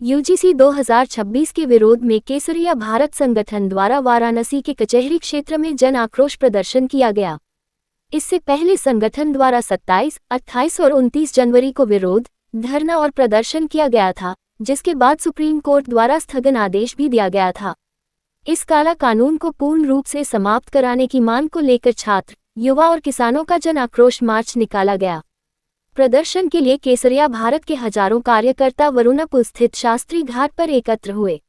UGC 2026 के विरोध में केसरिया भारत संगठन द्वारा वाराणसी के कचहरी क्षेत्र में जन आक्रोश प्रदर्शन किया गया। इससे पहले संगठन द्वारा 27, 28 और 29 जनवरी को विरोध, धरना और प्रदर्शन किया गया था, जिसके बाद सुप्रीम कोर्ट द्वारा स्थगन आदेश भी दिया गया था। इस काला कानून को पूर्ण रूप से समाप्त कराने की मांग को लेकर छात्र, युवा और किसानों का जन आक्रोश मार्च निकाला गया। प्रदर्शन के लिए केसरिया भारत के हजारों कार्यकर्ता वरुणापुर स्थित शास्त्री घाट पर एकत्र हुए।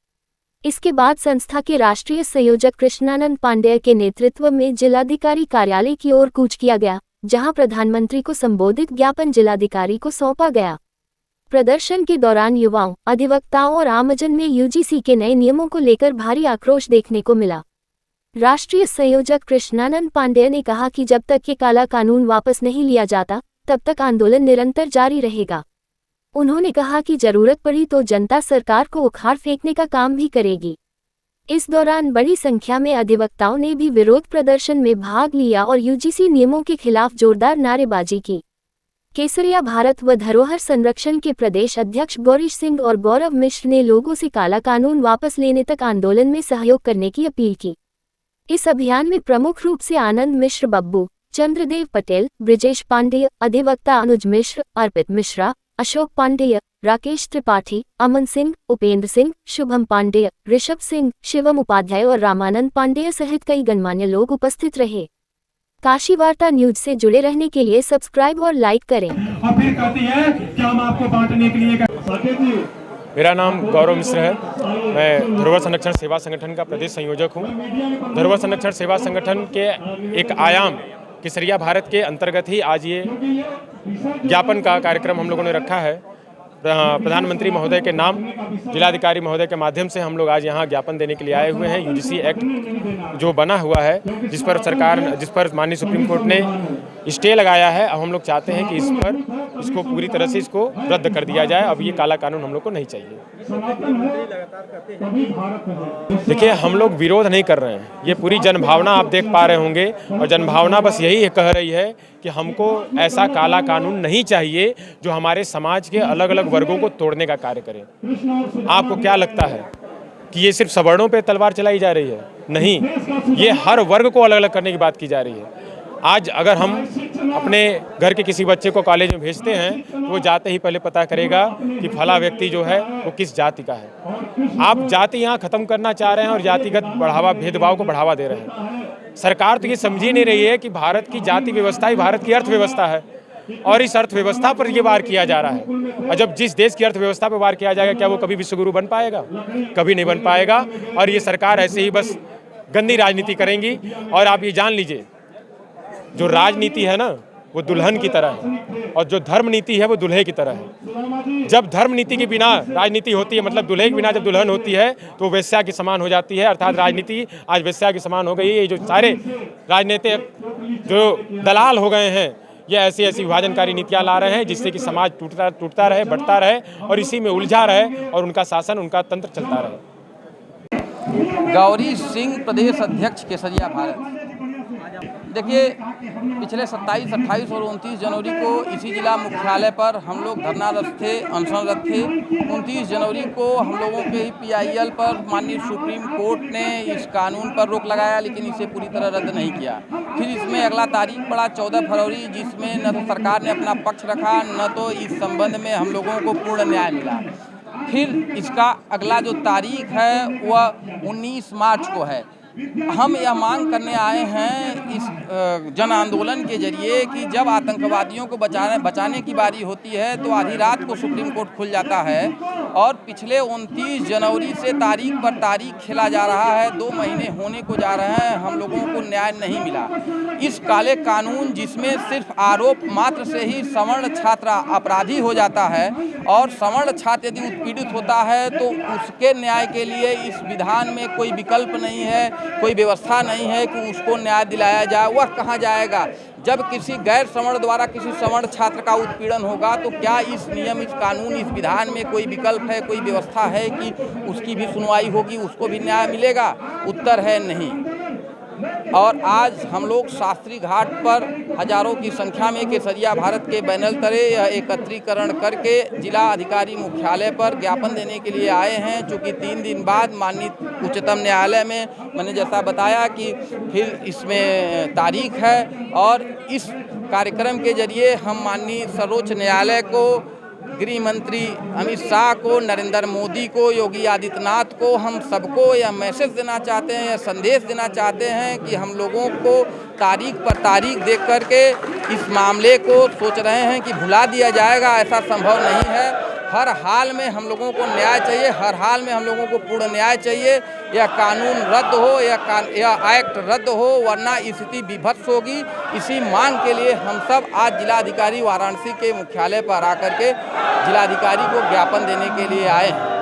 इसके बाद संस्था के राष्ट्रीय संयोजक कृष्णानंद पांडेय के नेतृत्व में जिलाधिकारी कार्यालय की ओर कूच किया गया, जहां प्रधानमंत्री को संबोधित ज्ञापन जिलाधिकारी को सौंपा गया। प्रदर्शन के दौरान युवाओं, अधिवक्ताओं और आमजन में यूजीसी के नए नियमों को लेकर भारी आक्रोश देखने को मिला। राष्ट्रीय संयोजक कृष्णानंद पांडेय ने कहा कि जब तक ये काला कानून वापस नहीं लिया जाता, तब तक आंदोलन निरंतर जारी रहेगा। उन्होंने कहा कि जरूरत पड़ी तो जनता सरकार को उखाड़ फेंकने का काम भी करेगी। इस दौरान बड़ी संख्या में अधिवक्ताओं ने भी विरोध प्रदर्शन में भाग लिया और यूजीसी नियमों के खिलाफ जोरदार नारेबाजी की। केसरिया भारत व धरोहर संरक्षण के प्रदेश अध्यक्ष गौरीश सिंह और गौरव मिश्र ने लोगों से काला कानून वापस लेने तक आंदोलन में सहयोग करने की अपील की। इस अभियान में प्रमुख रूप से आनंद मिश्र बब्बू, चंद्रदेव पटेल, ब्रिजेश पांडेय, अधिवक्ता अनुज मिश्र, अर्पित मिश्रा, अशोक पांडेय, राकेश त्रिपाठी, अमन सिंह, उपेंद्र सिंह, शुभम पांडेय, ऋषभ सिंह, शिवम उपाध्याय और रामानंद पांडेय सहित कई गणमान्य लोग उपस्थित रहे। काशी वार्ता न्यूज से जुड़े रहने के लिए सब्सक्राइब और लाइक करें। अपील करती है कि हम आपको बांटने के लिए। मेरा नाम गौरव मिश्र है। मैं धरोहर संरक्षण सेवा संगठन का प्रदेश संयोजक हूँ। धरोहर संरक्षण सेवा संगठन के एक आयाम केसरिया भारत के अंतर्गत ही आज ये ज्ञापन का कार्यक्रम हम लोगों ने रखा है। प्रधानमंत्री महोदय के नाम, जिलाधिकारी महोदय के माध्यम से हम लोग आज यहाँ ज्ञापन देने के लिए आए हुए हैं। यूजीसी एक्ट जो बना हुआ है, जिस पर माननीय सुप्रीम कोर्ट ने स्टे लगाया है, अब हम लोग चाहते हैं कि इसको पूरी तरह से इसको रद्द कर दिया जाए। अब ये काला कानून हम लोग को नहीं चाहिए। देखिए, हम लोग विरोध नहीं कर रहे हैं, ये पूरी जनभावना आप देख पा रहे होंगे, और जनभावना बस यही कह रही है कि हमको ऐसा काला कानून नहीं चाहिए जो हमारे समाज के अलग अलग वर्गों को तोड़ने का कार्य करे। आपको क्या लगता है कि ये सिर्फ सवर्णों पे तलवार चलाई जा रही है? नहीं, ये हर वर्ग को अलग अलग करने की बात की जा रही है। आज अगर हम अपने घर के किसी बच्चे को कॉलेज में भेजते हैं तो वो जाते ही पहले पता करेगा कि फला व्यक्ति जो है वो किस जाति का है। आप जाति यहाँ खत्म करना चाह रहे हैं और जातिगत भेदभाव को बढ़ावा दे रहे हैं। सरकार तो ये समझ ही नहीं रही है कि भारत की जाति व्यवस्था ही भारत की अर्थव्यवस्था है, और इस अर्थव्यवस्था पर ये वार किया जा रहा है। और जब जिस देश की अर्थव्यवस्था पर वार किया जाएगा, क्या वो कभी विश्वगुरु बन पाएगा? कभी नहीं बन पाएगा। और ये सरकार ऐसे ही बस गंदी राजनीति करेंगी। और आप ये जान लीजिए, जो राजनीति है ना, वो दुल्हन की तरह है, और जो धर्म नीति है वो दूल्हे की तरह है। जब धर्म नीति के बिना राजनीति होती है, मतलब दूल्हे के बिना जब दुल्हन होती है, तो वो वेश्या के समान हो जाती है। अर्थात राजनीति आज वेश्या के समान हो गई है। ये जो सारे राजनीतिक जो दलाल हो गए हैं, ये ऐसी विभाजनकारी नीतियाँ ला रहे हैं, जिससे कि समाज टूटता रहे, बढ़ता रहे, और इसी में उलझा रहे, और उनका शासन, उनका तंत्र चलता रहे। गौरीश सिंह, प्रदेश अध्यक्ष केसरिया भारत। देखिए, पिछले 27, 28 और 29 जनवरी को इसी जिला मुख्यालय पर हम लोग धरनारत थे, अनशनरत थे। 29 जनवरी को हम लोगों के ही PIL पर माननीय सुप्रीम कोर्ट ने इस कानून पर रोक लगाया, लेकिन इसे पूरी तरह रद्द नहीं किया। फिर इसमें अगला तारीख पड़ा 14 फरवरी, जिसमें न तो सरकार ने अपना पक्ष रखा, न तो इस संबंध में हम लोगों को पूर्ण न्याय मिला। फिर इसका अगला जो तारीख है वह 19 मार्च को है। हम यह मांग करने आए हैं इस जन आंदोलन के जरिए कि जब आतंकवादियों को बचाने की बारी होती है तो आधी रात को सुप्रीम कोर्ट खुल जाता है, और पिछले 29 जनवरी से तारीख पर तारीख खेला जा रहा है। 2 महीने होने को जा रहे हैं, हम लोगों को न्याय नहीं मिला। इस काले कानून, जिसमें सिर्फ आरोप मात्र से ही सवर्ण छात्र अपराधी हो जाता है, और सवर्ण छात्र यदि उत्पीड़ित होता है तो उसके न्याय के लिए इस विधान में कोई विकल्प नहीं है, कोई व्यवस्था नहीं है कि उसको न्याय दिलाया जाए। वह कहाँ जाएगा? जब किसी गैर सवर्ण द्वारा किसी सवर्ण छात्र का उत्पीड़न होगा, तो क्या इस नियम, इस कानून, इस विधान में कोई विकल्प है, कोई व्यवस्था है कि उसकी भी सुनवाई होगी, उसको भी न्याय मिलेगा? उत्तर है नहीं। और आज हम लोग शास्त्री घाट पर हजारों की संख्या में केसरिया भारत के बैनर तले यह एकत्रीकरण करके जिला अधिकारी मुख्यालय पर ज्ञापन देने के लिए आए हैं। चूँकि 3 दिन बाद माननीय उच्चतम न्यायालय में मैंने जैसा बताया कि फिर इसमें तारीख है और इस कार्यक्रम के जरिए हम माननीय सर्वोच्च न्यायालय को, गृह मंत्री अमित शाह को, नरेंद्र मोदी को, योगी आदित्यनाथ को, हम सबको यह मैसेज देना चाहते हैं, यह संदेश देना चाहते हैं कि हम लोगों को तारीख पर तारीख देख करके इस मामले को सोच रहे हैं कि भुला दिया जाएगा। ऐसा संभव नहीं है। हर हाल में हम लोगों को न्याय चाहिए, हर हाल में हम लोगों को पूर्ण न्याय चाहिए। यह कानून रद्द हो, यह एक्ट रद्द हो, वरना स्थिति विभत्स होगी। इसी मांग के लिए हम सब आज जिलाधिकारी वाराणसी के मुख्यालय पर आकर के जिलाधिकारी को ज्ञापन देने के लिए आए हैं।